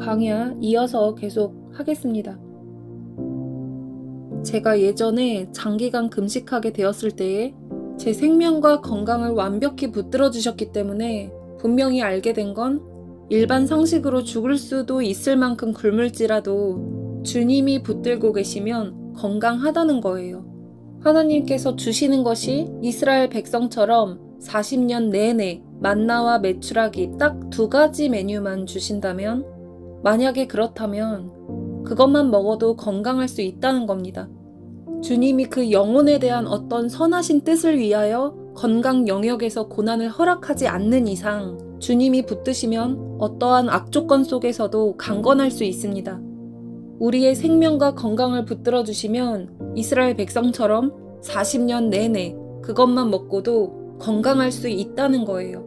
광야 이어서 계속 하겠습니다. 제가 예전에 장기간 금식하게 되었을 때에 제 생명과 건강을 완벽히 붙들어 주셨기 때문에 분명히 알게 된 건 일반 상식으로 죽을 수도 있을 만큼 굶을지라도 주님이 붙들고 계시면 건강하다는 거예요. 하나님께서 주시는 것이 이스라엘 백성처럼 40년 내내 만나와 메추라기 딱 2가지 메뉴만 주신다면, 만약에 그렇다면 그것만 먹어도 건강할 수 있다는 겁니다. 주님이 그 영혼에 대한 어떤 선하신 뜻을 위하여 건강 영역에서 고난을 허락하지 않는 이상 주님이 붙드시면 어떠한 악조건 속에서도 강건할 수 있습니다. 우리의 생명과 건강을 붙들어 주시면 이스라엘 백성처럼 40년 내내 그것만 먹고도 건강할 수 있다는 거예요.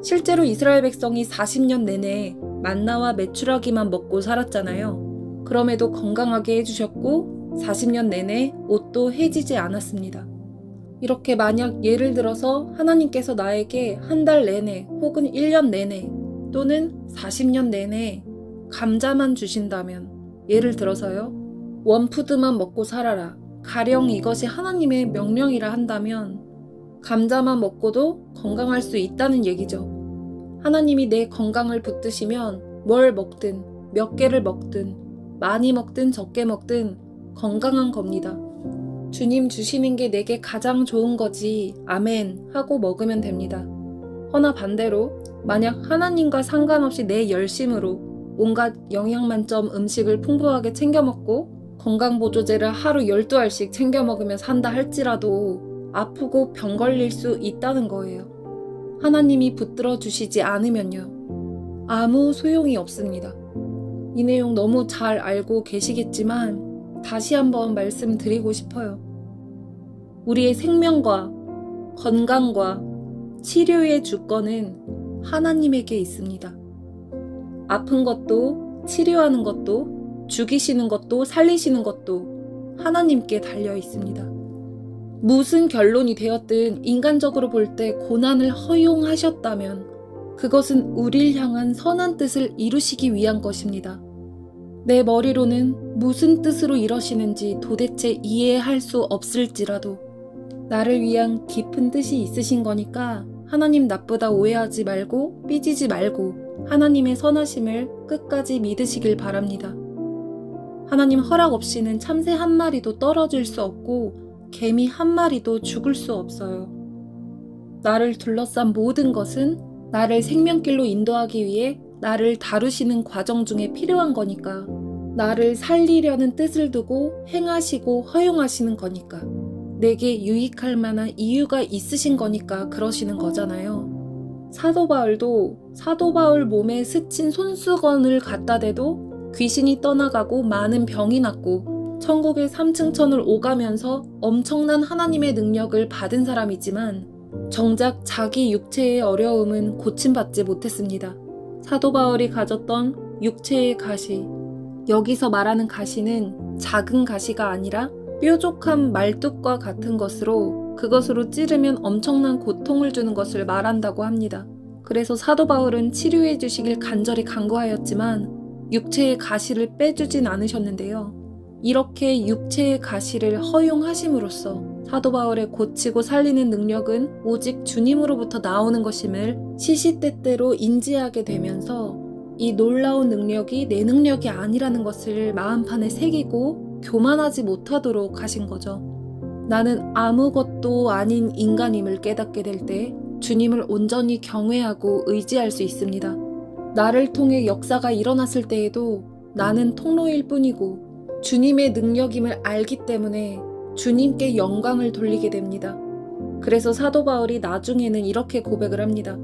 실제로 이스라엘 백성이 40년 내내 만나와 메추라기만 먹고 살았잖아요. 그럼에도 건강하게 해주셨고 40년 내내 옷도 해지지 않았습니다. 이렇게 만약 예를 들어서 하나님께서 나에게 한 달 내내 혹은 1년 내내 또는 40년 내내 감자만 주신다면, 예를 들어서요, 원푸드만 먹고 살아라, 가령 이것이 하나님의 명령이라 한다면 감자만 먹고도 건강할 수 있다는 얘기죠. 하나님이 내 건강을 붙드시면 뭘 먹든 몇 개를 먹든 많이 먹든 적게 먹든 건강한 겁니다. 주님 주시는 게 내게 가장 좋은 거지, 아멘 하고 먹으면 됩니다. 허나 반대로 만약 하나님과 상관없이 내 열심으로 온갖 영양만점 음식을 풍부하게 챙겨 먹고 건강보조제를 하루 12알씩 챙겨 먹으며 산다 할지라도 아프고 병 걸릴 수 있다는 거예요. 하나님이 붙들어 주시지 않으면요, 아무 소용이 없습니다. 이 내용 너무 잘 알고 계시겠지만 다시 한번 말씀드리고 싶어요. 우리의 생명과 건강과 치료의 주권은 하나님에게 있습니다. 아픈 것도 치료하는 것도 죽이시는 것도 살리시는 것도 하나님께 달려 있습니다. 무슨 결론이 되었든 인간적으로 볼 때 고난을 허용하셨다면 그것은 우리를 향한 선한 뜻을 이루시기 위한 것입니다. 내 머리로는 무슨 뜻으로 이러시는지 도대체 이해할 수 없을지라도 나를 위한 깊은 뜻이 있으신 거니까 하나님 나쁘다 오해하지 말고 삐지지 말고 하나님의 선하심을 끝까지 믿으시길 바랍니다. 하나님 허락 없이는 참새 한 마리도 떨어질 수 없고 개미 한 마리도 죽을 수 없어요. 나를 둘러싼 모든 것은 나를 생명길로 인도하기 위해 나를 다루시는 과정 중에 필요한 거니까, 나를 살리려는 뜻을 두고 행하시고 허용하시는 거니까, 내게 유익할 만한 이유가 있으신 거니까 그러시는 거잖아요. 사도 바울도 사도 바울 몸에 스친 손수건을 갖다 대도 귀신이 떠나가고 많은 병이 낫고 천국의 3층천을 오가면서 엄청난 하나님의 능력을 받은 사람이지만 정작 자기 육체의 어려움은 고침받지 못했습니다. 사도 바울이 가졌던 육체의 가시, 여기서 말하는 가시는 작은 가시가 아니라 뾰족한 말뚝과 같은 것으로 그것으로 찌르면 엄청난 고통을 주는 것을 말한다고 합니다. 그래서 사도 바울은 치료해 주시길 간절히 간구하였지만 육체의 가시를 빼주진 않으셨는데요. 이렇게 육체의 가시를 허용하심으로써 사도 바울의 고치고 살리는 능력은 오직 주님으로부터 나오는 것임을 시시때때로 인지하게 되면서 이 놀라운 능력이 내 능력이 아니라는 것을 마음판에 새기고 교만하지 못하도록 하신 거죠. 나는 아무것도 아닌 인간임을 깨닫게 될 때 주님을 온전히 경외하고 의지할 수 있습니다. 나를 통해 역사가 일어났을 때에도 나는 통로일 뿐이고 주님의 능력임을 알기 때문에 주님께 영광을 돌리게 됩니다. 그래서 사도 바울이 나중에는 이렇게 고백을 합니다.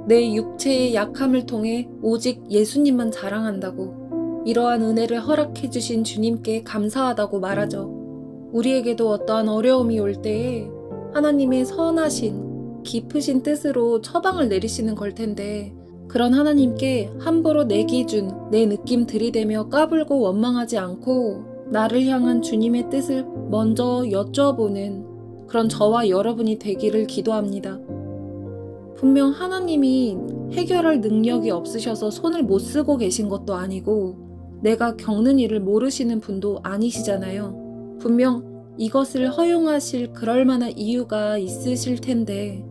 내 육체의 약함을 통해 오직 예수님만 자랑한다고, 이러한 은혜를 허락해 주신 주님께 감사하다고 말하죠. 우리에게도 어떠한 어려움이 올 때에 하나님의 선하신 깊으신 뜻으로 처방을 내리시는 걸 텐데, 그런 하나님께 함부로 내 기준, 내 느낌 들이대며 까불고 원망하지 않고 나를 향한 주님의 뜻을 먼저 여쭤보는 그런 저와 여러분이 되기를 기도합니다. 분명 하나님이 해결할 능력이 없으셔서 손을 못 쓰고 계신 것도 아니고 내가 겪는 일을 모르시는 분도 아니시잖아요. 분명 이것을 허용하실 그럴 만한 이유가 있으실 텐데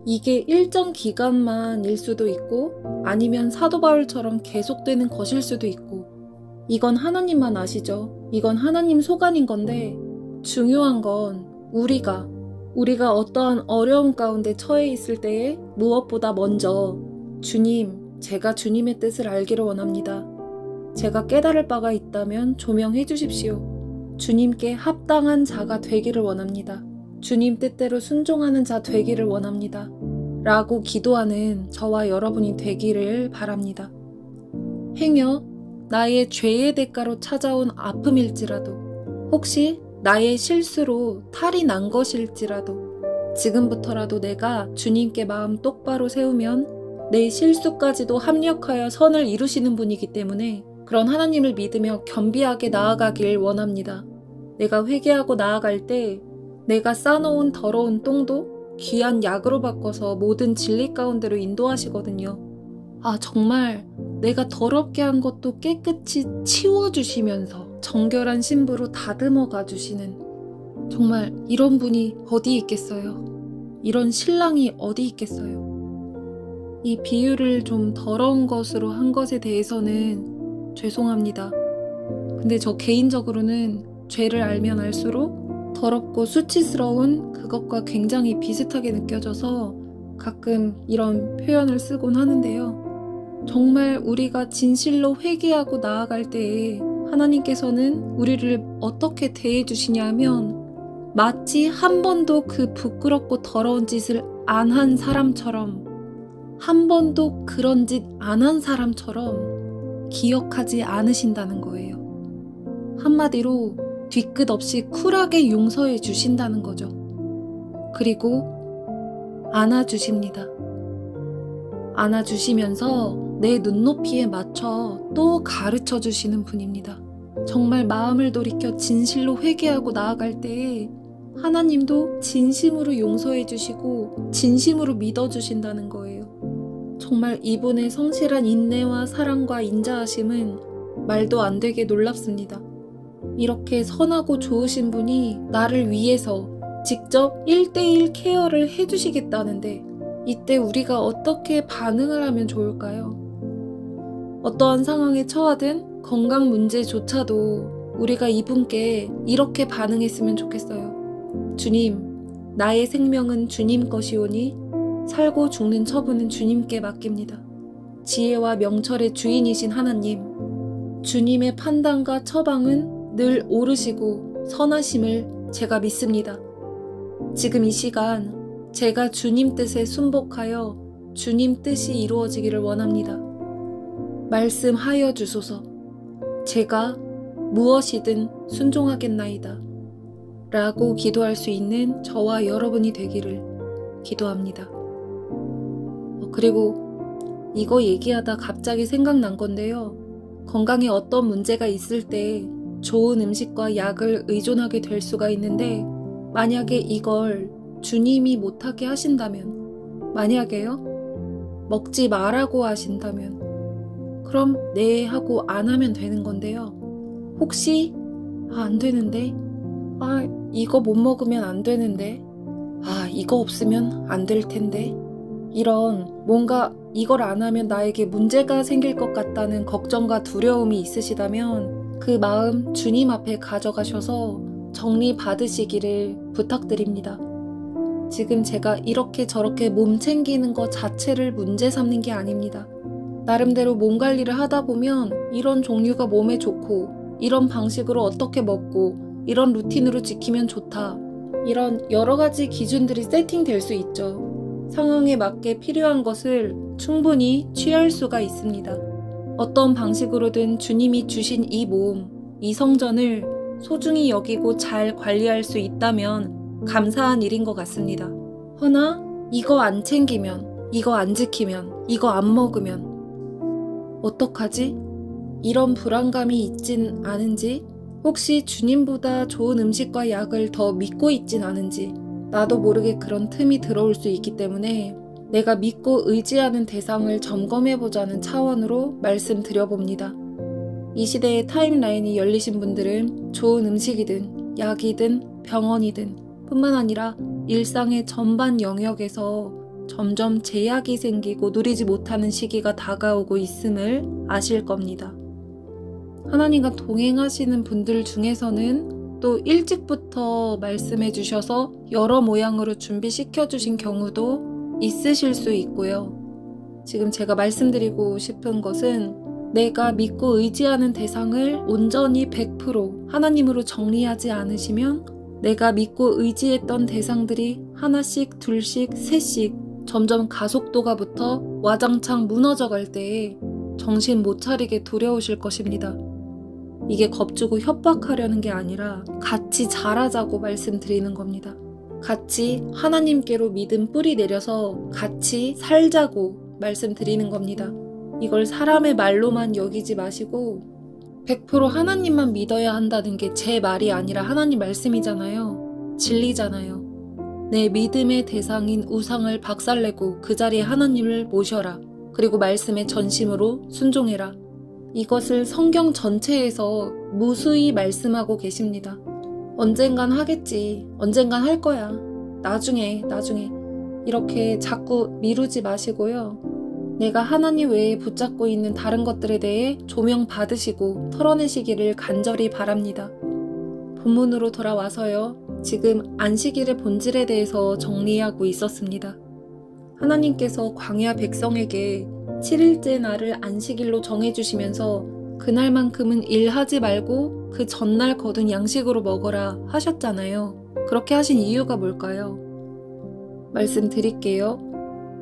이게 일정 기간만 일 수도 있고 아니면 사도 바울처럼 계속되는 것일 수도 있고 이건 하나님만 아시죠. 이건 하나님 소관인 건데 중요한 건 우리가 어떠한 어려움 가운데 처해 있을 때에 무엇보다 먼저 주님, 제가 주님의 뜻을 알기를 원합니다. 제가 깨달을 바가 있다면 조명해 주십시오. 주님께 합당한 자가 되기를 원합니다. 주님 뜻대로 순종하는 자 되기를 원합니다. 라고 기도하는 저와 여러분이 되기를 바랍니다. 행여 나의 죄의 대가로 찾아온 아픔일지라도 혹시 나의 실수로 탈이 난 것일지라도 지금부터라도 내가 주님께 마음 똑바로 세우면 내 실수까지도 합력하여 선을 이루시는 분이기 때문에 그런 하나님을 믿으며 겸비하게 나아가길 원합니다. 내가 회개하고 나아갈 때 내가 싸놓은 더러운 똥도 귀한 약으로 바꿔서 모든 진리 가운데로 인도하시거든요. 정말 내가 더럽게 한 것도 깨끗이 치워주시면서 정결한 신부로 다듬어 가주시는 정말 이런 분이 어디 있겠어요? 이런 신랑이 어디 있겠어요? 이 비유를 좀 더러운 것으로 한 것에 대해서는 죄송합니다. 근데 저 개인적으로는 죄를 알면 알수록 더럽고 수치스러운 그것과 굉장히 비슷하게 느껴져서 가끔 이런 표현을 쓰곤 하는데요. 정말 우리가 진실로 회개하고 나아갈 때에 하나님께서는 우리를 어떻게 대해주시냐 하면 마치 한 번도 그 부끄럽고 더러운 짓을 안 한 사람처럼 한 번도 그런 짓 안 한 사람처럼 기억하지 않으신다는 거예요. 한마디로 뒤끝 없이 쿨하게 용서해 주신다는 거죠. 그리고 안아주십니다. 안아주시면서 내 눈높이에 맞춰 또 가르쳐 주시는 분입니다. 정말 마음을 돌이켜 진실로 회개하고 나아갈 때에 하나님도 진심으로 용서해 주시고 진심으로 믿어 주신다는 거예요. 정말 이분의 성실한 인내와 사랑과 인자하심은 말도 안 되게 놀랍습니다. 이렇게 선하고 좋으신 분이 나를 위해서 직접 1대1 케어를 해주시겠다는데 이때 우리가 어떻게 반응을 하면 좋을까요? 어떠한 상황에 처하든 건강 문제조차도 우리가 이분께 이렇게 반응했으면 좋겠어요. 주님, 나의 생명은 주님 것이오니 살고 죽는 처분은 주님께 맡깁니다. 지혜와 명철의 주인이신 하나님, 주님의 판단과 처방은 늘 옳으시고 선하심을 제가 믿습니다. 지금 이 시간 제가 주님 뜻에 순복하여 주님 뜻이 이루어지기를 원합니다. 말씀하여 주소서. 제가 무엇이든 순종하겠나이다. 라고 기도할 수 있는 저와 여러분이 되기를 기도합니다. 그리고 이거 얘기하다 갑자기 생각난 건데요. 건강에 어떤 문제가 있을 때 좋은 음식과 약을 의존하게 될 수가 있는데 만약에 이걸 주님이 못하게 하신다면 만약에요? 먹지 말라고 하신다면 그럼 네 하고 안 하면 되는 건데요. 혹시 안 되는데 이거 못 먹으면 안 되는데 이거 없으면 안 될 텐데 이런 뭔가 이걸 안 하면 나에게 문제가 생길 것 같다는 걱정과 두려움이 있으시다면 그 마음 주님 앞에 가져가셔서 정리 받으시기를 부탁드립니다. 지금 제가 이렇게 저렇게 몸 챙기는 것 자체를 문제 삼는 게 아닙니다. 나름대로 몸 관리를 하다 보면 이런 종류가 몸에 좋고 이런 방식으로 어떻게 먹고 이런 루틴으로 지키면 좋다. 이런 여러 가지 기준들이 세팅될 수 있죠. 상황에 맞게 필요한 것을 충분히 취할 수가 있습니다. 어떤 방식으로든 주님이 주신 이 몸, 이 성전을 소중히 여기고 잘 관리할 수 있다면 감사한 일인 것 같습니다. 허나 이거 안 챙기면, 이거 안 지키면, 이거 안 먹으면 어떡하지? 이런 불안감이 있진 않은지, 혹시 주님보다 좋은 음식과 약을 더 믿고 있진 않은지 나도 모르게 그런 틈이 들어올 수 있기 때문에 내가 믿고 의지하는 대상을 점검해보자는 차원으로 말씀드려봅니다. 이 시대의 타임라인이 열리신 분들은 좋은 음식이든 약이든 병원이든 뿐만 아니라 일상의 전반 영역에서 점점 제약이 생기고 누리지 못하는 시기가 다가오고 있음을 아실 겁니다. 하나님과 동행하시는 분들 중에서는 또 일찍부터 말씀해 주셔서 여러 모양으로 준비시켜 주신 경우도 있으실 수 있고요. 지금 제가 말씀드리고 싶은 것은 내가 믿고 의지하는 대상을 온전히 100% 하나님으로 정리하지 않으시면 내가 믿고 의지했던 대상들이 하나씩, 둘씩, 셋씩 점점 가속도가 붙어 와장창 무너져 갈 때에 정신 못 차리게 두려우실 것입니다. 이게 겁주고 협박하려는 게 아니라 같이 자라자고 말씀드리는 겁니다. 같이 하나님께로 믿음 뿌리 내려서 같이 살자고 말씀드리는 겁니다. 이걸 사람의 말로만 여기지 마시고 100% 하나님만 믿어야 한다는 게 제 말이 아니라 하나님 말씀이잖아요. 진리잖아요. 내 믿음의 대상인 우상을 박살내고 그 자리에 하나님을 모셔라. 그리고 말씀에 전심으로 순종해라. 이것을 성경 전체에서 무수히 말씀하고 계십니다. 언젠간 하겠지. 언젠간 할 거야. 나중에. 이렇게 자꾸 미루지 마시고요. 내가 하나님 외에 붙잡고 있는 다른 것들에 대해 조명 받으시고 털어내시기를 간절히 바랍니다. 본문으로 돌아와서요. 지금 안식일의 본질에 대해서 정리하고 있었습니다. 하나님께서 광야 백성에게 7일째 날을 안식일로 정해주시면서 그날만큼은 일하지 말고 그 전날 거둔 양식으로 먹어라 하셨잖아요. 그렇게 하신 이유가 뭘까요? 말씀드릴게요.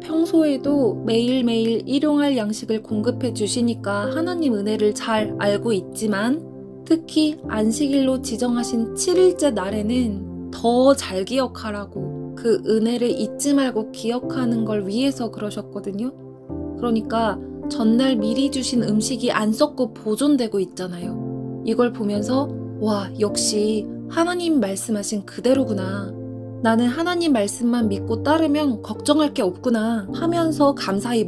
평소에도 매일매일 일용할 양식을 공급해 주시니까 하나님 은혜를 잘 알고 있지만 특히 안식일로 지정하신 7일째 날에는 더 잘 기억하라고 그 은혜를 잊지 말고 기억하는 걸 위해서 그러셨거든요. 그러니까 전날 미리 주신 음식이 안 썩고 보존되고 있잖아요. 이걸 보면서 와, 역시 하나님 말씀하신 그대로구나. 나는 하나님 말씀만 믿고 따르면 걱정할 게 없구나 하면서 감사히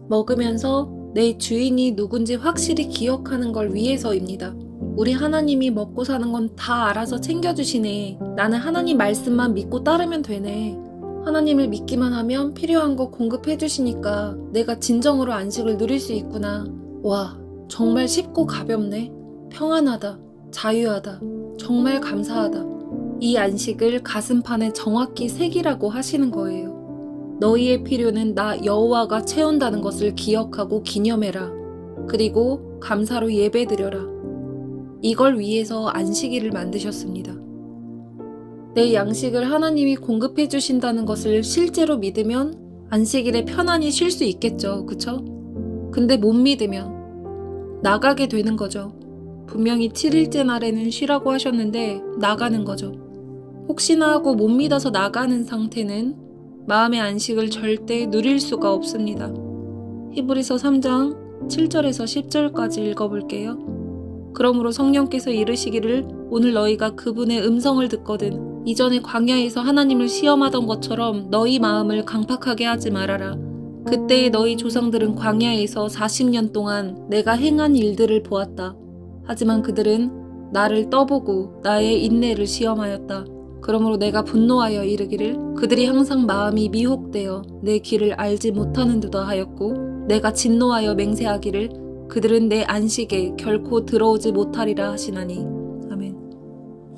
먹으면서 내 주인이 누군지 확실히 기억하는 걸 위해서입니다. 우리 하나님이 먹고 사는 건 다 알아서 챙겨주시네. 나는 하나님 말씀만 믿고 따르면 되네. 하나님을 믿기만 하면 필요한 거 공급해 주시니까 내가 진정으로 안식을 누릴 수 있구나. 와, 정말 쉽고 가볍네. 평안하다. 자유하다. 정말 감사하다. 이 안식을 가슴판에 정확히 새기라고 하시는 거예요. 너희의 필요는 나 여호와가 채운다는 것을 기억하고 기념해라. 그리고 감사로 예배드려라. 이걸 위해서 안식일을 만드셨습니다. 내 양식을 하나님이 공급해 주신다는 것을 실제로 믿으면 안식일에 편안히 쉴 수 있겠죠. 그쵸? 근데 못 믿으면 나가게 되는 거죠. 분명히 7일째 날에는 쉬라고 하셨는데 나가는 거죠. 혹시나 하고 못 믿어서 나가는 상태는 마음의 안식을 절대 누릴 수가 없습니다. 히브리서 3장 7절에서 10절까지 읽어볼게요. 그러므로 성령께서 이르시기를 오늘 너희가 그분의 음성을 듣거든 이전에 광야에서 하나님을 시험하던 것처럼 너희 마음을 강팍하게 하지 말아라. 그때의 너희 조상들은 광야에서 40년 동안 내가 행한 일들을 보았다. 하지만 그들은 나를 떠보고 나의 인내를 시험하였다. 그러므로 내가 분노하여 이르기를 그들이 항상 마음이 미혹되어 내 길을 알지 못하는도다 하였고 내가 진노하여 맹세하기를 그들은 내 안식에 결코 들어오지 못하리라 하시나니. 아멘.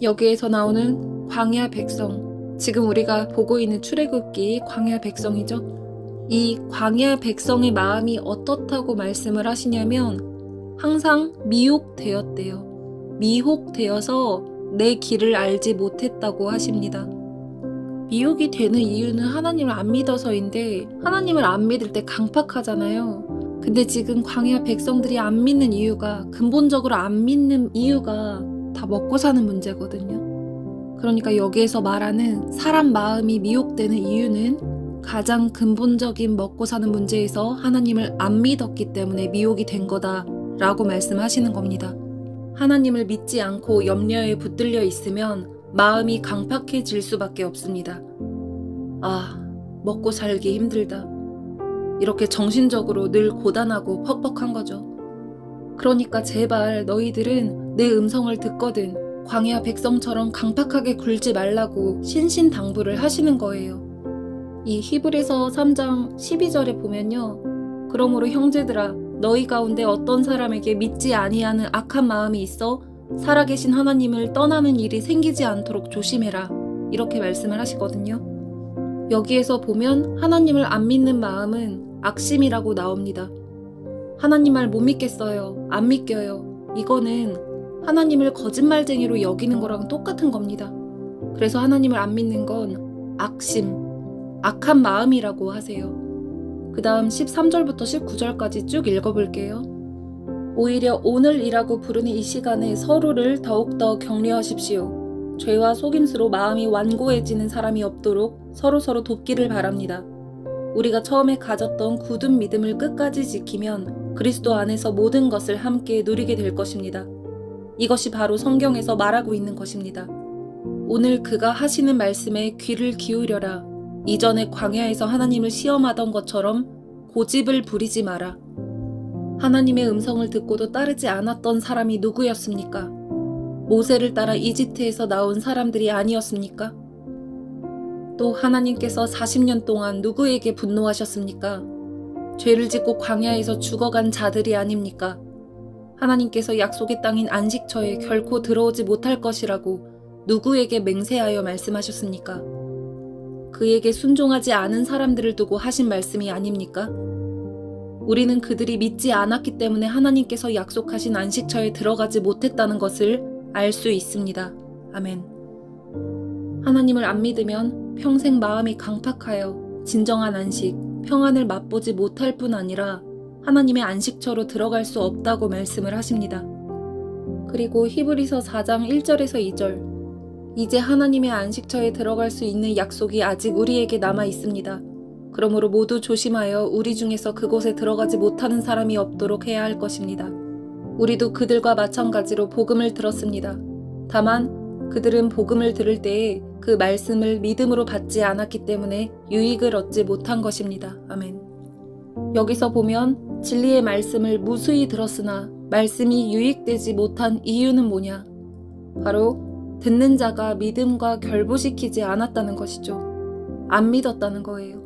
여기에서 나오는 광야 백성, 지금 우리가 보고 있는 출애굽기 광야 백성이죠. 이 광야 백성의 마음이 어떻다고 말씀을 하시냐면 항상 미혹되었대요. 미혹되어서 내 길을 알지 못했다고 하십니다. 미혹이 되는 이유는 하나님을 안 믿어서인데 하나님을 안 믿을 때 강팍하잖아요. 근데 지금 광야 백성들이 안 믿는 이유가 근본적으로 안 믿는 이유가 다 먹고 사는 문제거든요. 그러니까 여기에서 말하는 사람 마음이 미혹되는 이유는 가장 근본적인 먹고 사는 문제에서 하나님을 안 믿었기 때문에 미혹이 된 거다라고 말씀하시는 겁니다. 하나님을 믿지 않고 염려에 붙들려 있으면 마음이 강팍해질 수밖에 없습니다. 아, 먹고 살기 힘들다. 이렇게 정신적으로 늘 고단하고 퍽퍽한 거죠. 그러니까 제발 너희들은 내 음성을 듣거든 광야 백성처럼 강팍하게 굴지 말라고 신신당부를 하시는 거예요. 이 히브리서 3장 12절에 보면요. 그러므로 형제들아 너희 가운데 어떤 사람에게 믿지 아니하는 악한 마음이 있어 살아계신 하나님을 떠나는 일이 생기지 않도록 조심해라. 이렇게 말씀을 하시거든요. 여기에서 보면 하나님을 안 믿는 마음은 악심이라고 나옵니다. 하나님 말 못 믿겠어요. 안 믿겨요. 이거는 하나님을 거짓말쟁이로 여기는 거랑 똑같은 겁니다. 그래서 하나님을 안 믿는 건 악심, 악한 마음이라고 하세요. 그 다음 13절부터 19절까지 쭉 읽어볼게요. 오히려 오늘이라고 부르는 이 시간에 서로를 더욱더 격려하십시오. 죄와 속임수로 마음이 완고해지는 사람이 없도록 서로서로 돕기를 바랍니다. 우리가 처음에 가졌던 굳은 믿음을 끝까지 지키면 그리스도 안에서 모든 것을 함께 누리게 될 것입니다. 이것이 바로 성경에서 말하고 있는 것입니다. 오늘 그가 하시는 말씀에 귀를 기울여라. 이전에 광야에서 하나님을 시험하던 것처럼 고집을 부리지 마라. 하나님의 음성을 듣고도 따르지 않았던 사람이 누구였습니까? 모세를 따라 이집트에서 나온 사람들이 아니었습니까? 또 하나님께서 40년 동안 누구에게 분노하셨습니까? 죄를 짓고 광야에서 죽어간 자들이 아닙니까? 하나님께서 약속의 땅인 안식처에 결코 들어오지 못할 것이라고 누구에게 맹세하여 말씀하셨습니까? 그에게 순종하지 않은 사람들을 두고 하신 말씀이 아닙니까? 우리는 그들이 믿지 않았기 때문에 하나님께서 약속하신 안식처에 들어가지 못했다는 것을 알 수 있습니다. 아멘. 하나님을 안 믿으면 평생 마음이 강팍하여 진정한 안식, 평안을 맛보지 못할 뿐 아니라 하나님의 안식처로 들어갈 수 없다고 말씀을 하십니다. 그리고 히브리서 4장 1절에서 2절 이제 하나님의 안식처에 들어갈 수 있는 약속이 아직 우리에게 남아 있습니다. 그러므로 모두 조심하여 우리 중에서 그곳에 들어가지 못하는 사람이 없도록 해야 할 것입니다. 우리도 그들과 마찬가지로 복음을 들었습니다. 다만 그들은 복음을 들을 때에 그 말씀을 믿음으로 받지 않았기 때문에 유익을 얻지 못한 것입니다. 아멘. 여기서 보면 진리의 말씀을 무수히 들었으나 말씀이 유익되지 못한 이유는 뭐냐? 바로 듣는 자가 믿음과 결부시키지 않았다는 것이죠. 안 믿었다는 거예요.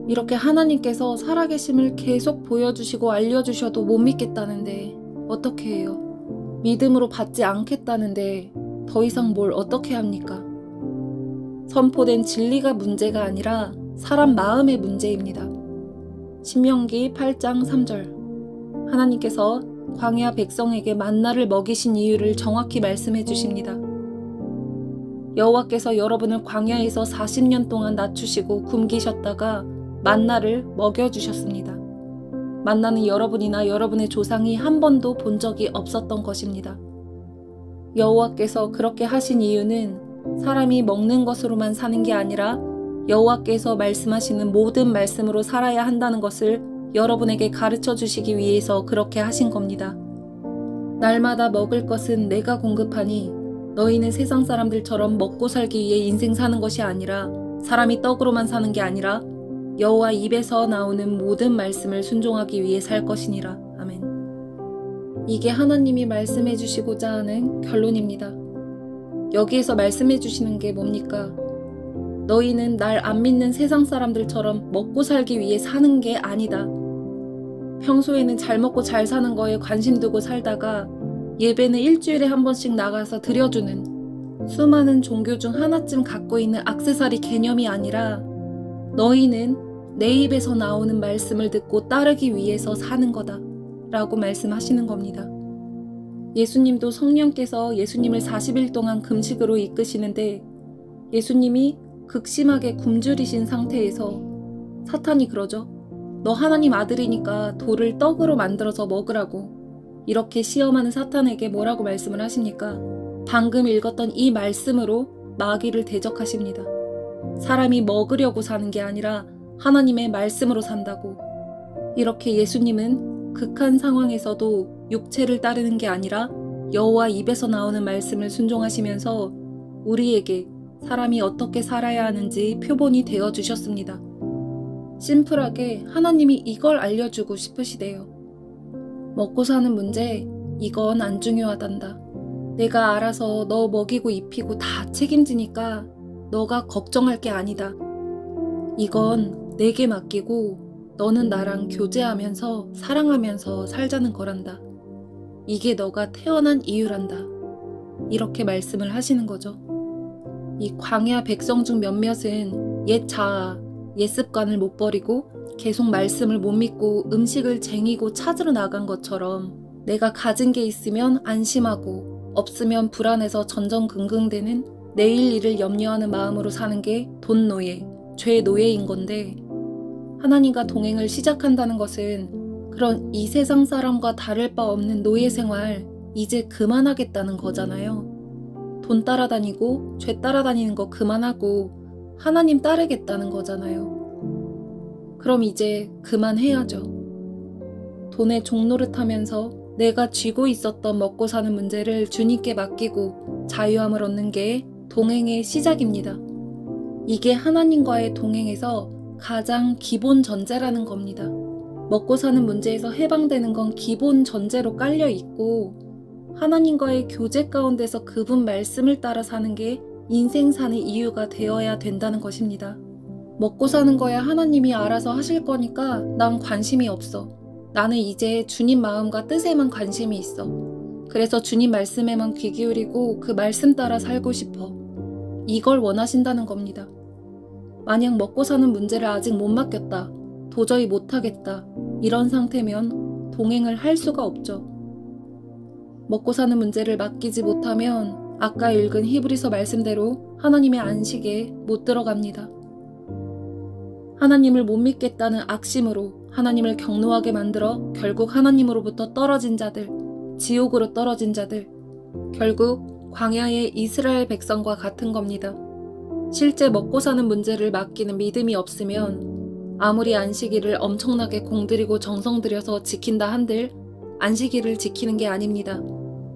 이렇게 하나님께서 살아계심을 계속 보여주시고 알려주셔도 못 믿겠다는데 어떻게 해요? 믿음으로 받지 않겠다는데 더 이상 뭘 어떻게 합니까? 선포된 진리가 문제가 아니라 사람 마음의 문제입니다. 신명기 8장 3절 하나님께서 광야 백성에게 만나를 먹이신 이유를 정확히 말씀해 주십니다. 여호와께서 여러분을 광야에서 40년 동안 낮추시고 굶기셨다가 만나를 먹여주셨습니다. 만나는 여러분이나 여러분의 조상이 한 번도 본 적이 없었던 것입니다. 여호와께서 그렇게 하신 이유는 사람이 먹는 것으로만 사는 게 아니라 여호와께서 말씀하시는 모든 말씀으로 살아야 한다는 것을 여러분에게 가르쳐 주시기 위해서 그렇게 하신 겁니다. 날마다 먹을 것은 내가 공급하니 너희는 세상 사람들처럼 먹고 살기 위해 인생 사는 것이 아니라 사람이 떡으로만 사는 게 아니라 여호와 입에서 나오는 모든 말씀을 순종하기 위해 살 것이니라. 아멘. 이게 하나님이 말씀해 주시고자 하는 결론입니다. 여기에서 말씀해 주시는 게 뭡니까? 너희는 날 안 믿는 세상 사람들처럼 먹고 살기 위해 사는 게 아니다. 평소에는 잘 먹고 잘 사는 거에 관심 두고 살다가 예배는 일주일에 한 번씩 나가서 드려주는 수많은 종교 중 하나쯤 갖고 있는 액세서리 개념이 아니라 너희는 내 입에서 나오는 말씀을 듣고 따르기 위해서 사는 거다 라고 말씀하시는 겁니다. 예수님도 성령께서 예수님을 40일 동안 금식으로 이끄시는데 예수님이 극심하게 굶주리신 상태에서 사탄이 그러죠. 너 하나님 아들이니까 돌을 떡으로 만들어서 먹으라고. 이렇게 시험하는 사탄에게 뭐라고 말씀을 하십니까? 방금 읽었던 이 말씀으로 마귀를 대적하십니다. 사람이 먹으려고 사는 게 아니라 하나님의 말씀으로 산다고. 이렇게 예수님은 극한 상황에서도 육체를 따르는 게 아니라 여호와 입에서 나오는 말씀을 순종하시면서 우리에게 사람이 어떻게 살아야 하는지 표본이 되어 주셨습니다. 심플하게 하나님이 이걸 알려주고 싶으시대요. 먹고 사는 문제, 이건 안 중요하단다. 내가 알아서 너 먹이고 입히고 다 책임지니까 너가 걱정할 게 아니다. 이건 내게 맡기고 너는 나랑 교제하면서 사랑하면서 살자는 거란다. 이게 너가 태어난 이유란다. 이렇게 말씀을 하시는 거죠. 이 광야 백성 중 몇몇은 옛 자아, 옛 습관을 못 버리고 계속 말씀을 못 믿고 음식을 쟁이고 찾으러 나간 것처럼 내가 가진 게 있으면 안심하고 없으면 불안해서 전전긍긍대는 내일 일을 염려하는 마음으로 사는 게 돈 노예, 죄 노예인 건데, 하나님과 동행을 시작한다는 것은 그런 이 세상 사람과 다를 바 없는 노예 생활 이제 그만하겠다는 거잖아요. 돈 따라다니고 죄 따라다니는 거 그만하고 하나님 따르겠다는 거잖아요. 그럼 이제 그만해야죠. 돈의 종노릇하면서 내가 쥐고 있었던 먹고 사는 문제를 주님께 맡기고 자유함을 얻는 게 동행의 시작입니다. 이게 하나님과의 동행에서 가장 기본 전제라는 겁니다. 먹고 사는 문제에서 해방되는 건 기본 전제로 깔려 있고, 하나님과의 교제 가운데서 그분 말씀을 따라 사는 게 인생 사는 이유가 되어야 된다는 것입니다. 먹고 사는 거야 하나님이 알아서 하실 거니까 난 관심이 없어. 나는 이제 주님 마음과 뜻에만 관심이 있어. 그래서 주님 말씀에만 귀 기울이고 그 말씀 따라 살고 싶어. 이걸 원하신다는 겁니다. 만약 먹고 사는 문제를 아직 못 맡겼다, 도저히 못하겠다, 이런 상태면 동행을 할 수가 없죠. 먹고 사는 문제를 맡기지 못하면 아까 읽은 히브리서 말씀대로 하나님의 안식에 못 들어갑니다. 하나님을 못 믿겠다는 악심으로 하나님을 경노하게 만들어 결국 하나님으로부터 떨어진 자들, 지옥으로 떨어진 자들, 결국 광야의 이스라엘 백성과 같은 겁니다. 실제 먹고 사는 문제를 맡기는 믿음이 없으면 아무리 안식일을 엄청나게 공들이고 정성 들여서 지킨다 한들 안식일을 지키는 게 아닙니다.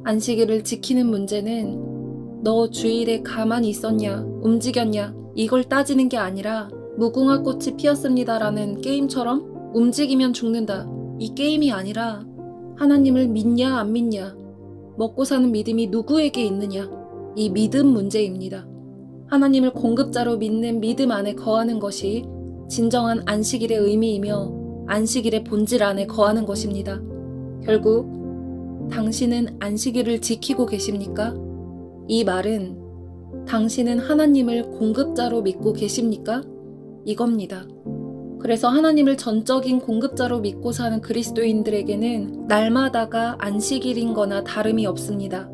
안식일을 지키는 문제는 너 주일에 가만히 있었냐, 움직였냐, 이걸 따지는 게 아니라 무궁화 꽃이 피었습니다라는 게임처럼 움직이면 죽는다, 이 게임이 아니라 하나님을 믿냐 안 믿냐, 먹고 사는 믿음이 누구에게 있느냐, 이 믿음 문제입니다. 하나님을 공급자로 믿는 믿음 안에 거하는 것이 진정한 안식일의 의미이며 안식일의 본질 안에 거하는 것입니다. 결국 당신은 안식일을 지키고 계십니까? 이 말은 당신은 하나님을 공급자로 믿고 계십니까? 이겁니다. 그래서 하나님을 전적인 공급자로 믿고 사는 그리스도인들에게는 날마다가 안식일인 거나 다름이 없습니다.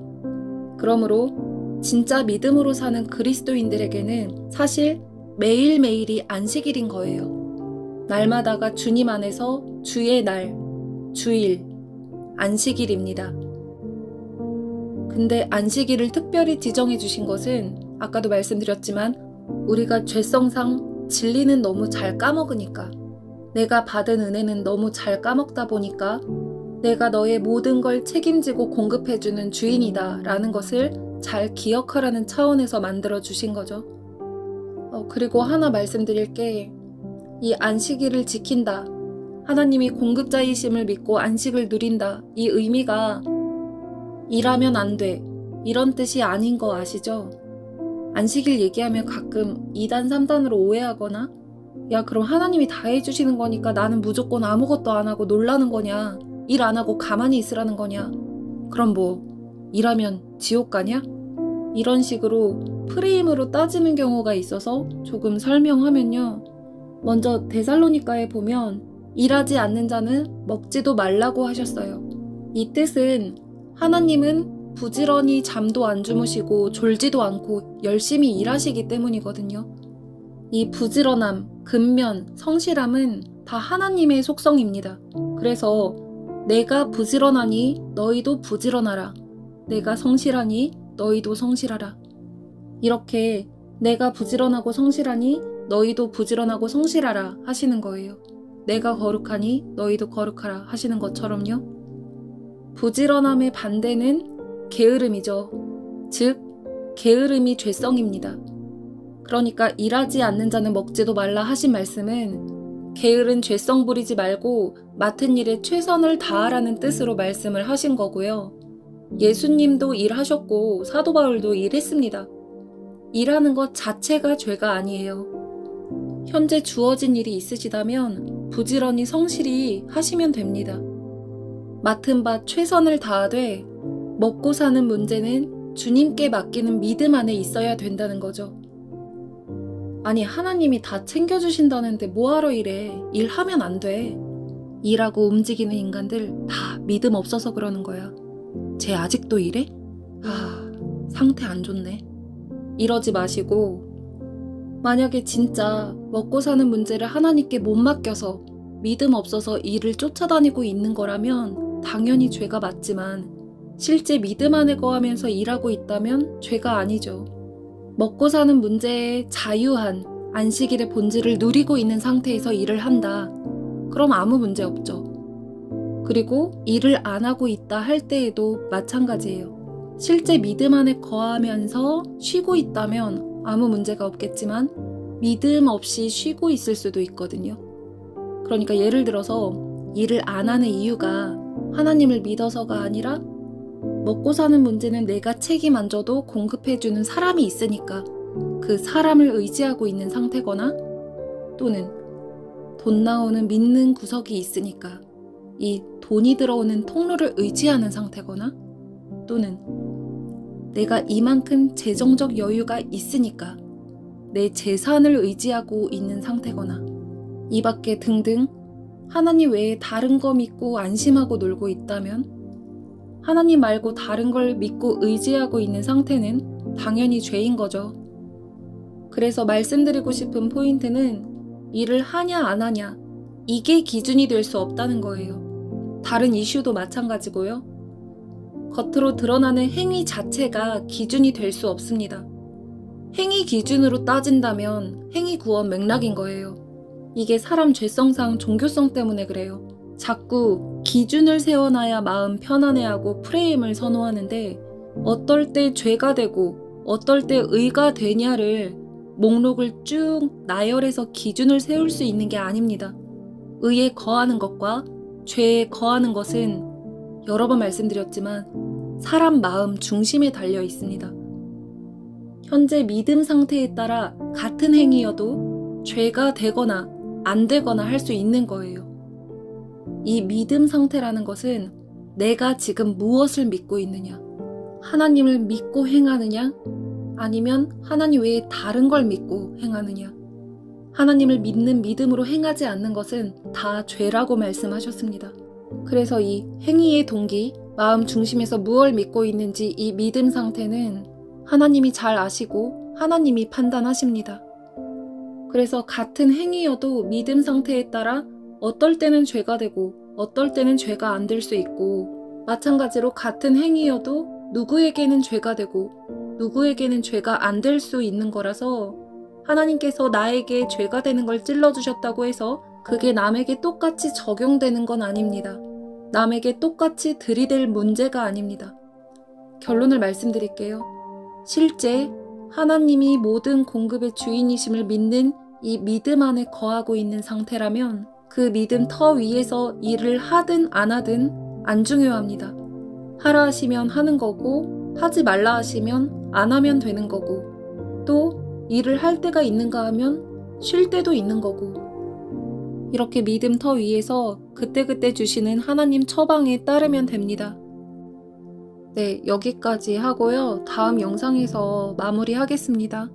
그러므로 진짜 믿음으로 사는 그리스도인들에게는 사실 매일매일이 안식일인 거예요. 날마다가 주님 안에서 주의 날, 주일, 안식일입니다. 근데 안식일을 특별히 지정해 주신 것은 아까도 말씀드렸지만 우리가 죄성상 진리는 너무 잘 까먹으니까, 내가 받은 은혜는 너무 잘 까먹다 보니까 내가 너의 모든 걸 책임지고 공급해주는 주인이다 라는 것을 잘 기억하라는 차원에서 만들어 주신 거죠. 그리고 하나 말씀드릴 게, 이 안식일을 지킨다, 하나님이 공급자이심을 믿고 안식을 누린다, 이 의미가 일하면 안 돼, 이런 뜻이 아닌 거 아시죠? 안식일 얘기하면 가끔 2단 3단으로 오해하거나, 야 그럼 하나님이 다 해주시는 거니까 나는 무조건 아무것도 안 하고 놀라는 거냐, 일 안 하고 가만히 있으라는 거냐, 그럼 뭐 일하면 지옥 가냐? 이런 식으로 프레임으로 따지는 경우가 있어서 조금 설명하면요. 먼저 데살로니가에 보면 일하지 않는 자는 먹지도 말라고 하셨어요. 이 뜻은 하나님은 부지런히 잠도 안 주무시고 졸지도 않고 열심히 일하시기 때문이거든요. 이 부지런함, 근면, 성실함은 다 하나님의 속성입니다. 그래서 내가 부지런하니 너희도 부지런하라. 내가 성실하니 너희도 성실하라. 이렇게 내가 부지런하고 성실하니 너희도 부지런하고 성실하라 하시는 거예요. 내가 거룩하니 너희도 거룩하라 하시는 것처럼요. 부지런함의 반대는 게으름이죠. 즉 게으름이 죄성입니다. 그러니까 일하지 않는 자는 먹지도 말라 하신 말씀은 게으른 죄성 부리지 말고 맡은 일에 최선을 다하라는 뜻으로 말씀을 하신 거고요. 예수님도 일하셨고 사도 바울도 일했습니다. 일하는 것 자체가 죄가 아니에요. 현재 주어진 일이 있으시다면 부지런히 성실히 하시면 됩니다. 맡은 바 최선을 다하되 먹고 사는 문제는 주님께 맡기는 믿음 안에 있어야 된다는 거죠. 아니, 하나님이 다 챙겨주신다는데 뭐하러 일해? 일하면 안 돼. 일하고 움직이는 인간들 다 믿음 없어서 그러는 거야. 쟤 아직도 이래? 상태 안 좋네. 이러지 마시고, 만약에 진짜 먹고 사는 문제를 하나님께 못 맡겨서 믿음 없어서 일을 쫓아다니고 있는 거라면 당연히 죄가 맞지만, 실제 믿음 안에 거하면서 일하고 있다면 죄가 아니죠. 먹고 사는 문제에 자유한 안식일의 본질을 누리고 있는 상태에서 일을 한다. 그럼 아무 문제 없죠. 그리고 일을 안 하고 있다 할 때에도 마찬가지예요. 실제 믿음 안에 거하면서 쉬고 있다면 아무 문제가 없겠지만 믿음 없이 쉬고 있을 수도 있거든요. 그러니까 예를 들어서 일을 안 하는 이유가 하나님을 믿어서가 아니라 먹고 사는 문제는 내가 책임 안 져도 공급해주는 사람이 있으니까 그 사람을 의지하고 있는 상태거나 또는 돈 나오는 믿는 구석이 있으니까 이 돈이 들어오는 통로를 의지하는 상태거나 또는 내가 이만큼 재정적 여유가 있으니까 내 재산을 의지하고 있는 상태거나 이 밖에 등등 하나님 외에 다른 거 믿고 안심하고 놀고 있다면 하나님 말고 다른 걸 믿고 의지하고 있는 상태는 당연히 죄인 거죠. 그래서 말씀드리고 싶은 포인트는 일을 하냐 안 하냐 이게 기준이 될 수 없다는 거예요. 다른 이슈도 마찬가지고요. 겉으로 드러나는 행위 자체가 기준이 될 수 없습니다. 행위 기준으로 따진다면 행위 구원 맥락인 거예요. 이게 사람 죄성상 종교성 때문에 그래요. 자꾸 기준을 세워놔야 마음 편안해하고 프레임을 선호하는데 어떨 때 죄가 되고 어떨 때 의가 되냐를 목록을 쭉 나열해서 기준을 세울 수 있는 게 아닙니다. 의에 거하는 것과 죄에 거하는 것은 여러 번 말씀드렸지만 사람 마음 중심에 달려 있습니다. 현재 믿음 상태에 따라 같은 행위여도 죄가 되거나 안 되거나 할 수 있는 거예요. 이 믿음 상태라는 것은 내가 지금 무엇을 믿고 있느냐, 하나님을 믿고 행하느냐, 아니면 하나님 외에 다른 걸 믿고 행하느냐. 하나님을 믿는 믿음으로 행하지 않는 것은 다 죄라고 말씀하셨습니다. 그래서 이 행위의 동기, 마음 중심에서 무엇을 믿고 있는지 이 믿음 상태는 하나님이 잘 아시고 하나님이 판단하십니다. 그래서 같은 행위여도 믿음 상태에 따라 어떨 때는 죄가 되고 어떨 때는 죄가 안 될 수 있고 마찬가지로 같은 행위여도 누구에게는 죄가 되고 누구에게는 죄가 안 될 수 있는 거라서 하나님께서 나에게 죄가 되는 걸 찔러주셨다고 해서 그게 남에게 똑같이 적용되는 건 아닙니다. 남에게 똑같이 들이댈 문제가 아닙니다. 결론을 말씀드릴게요. 실제 하나님이 모든 공급의 주인이심을 믿는 이 믿음 안에 거하고 있는 상태라면 그 믿음 터 위에서 일을 하든 안 하든 안 중요합니다. 하라 하시면 하는 거고 하지 말라 하시면 안 하면 되는 거고 또 일을 할 때가 있는가 하면 쉴 때도 있는 거고 이렇게 믿음 터 위에서 그때그때 주시는 하나님 처방에 따르면 됩니다. 네, 여기까지 하고요. 다음 영상에서 마무리하겠습니다.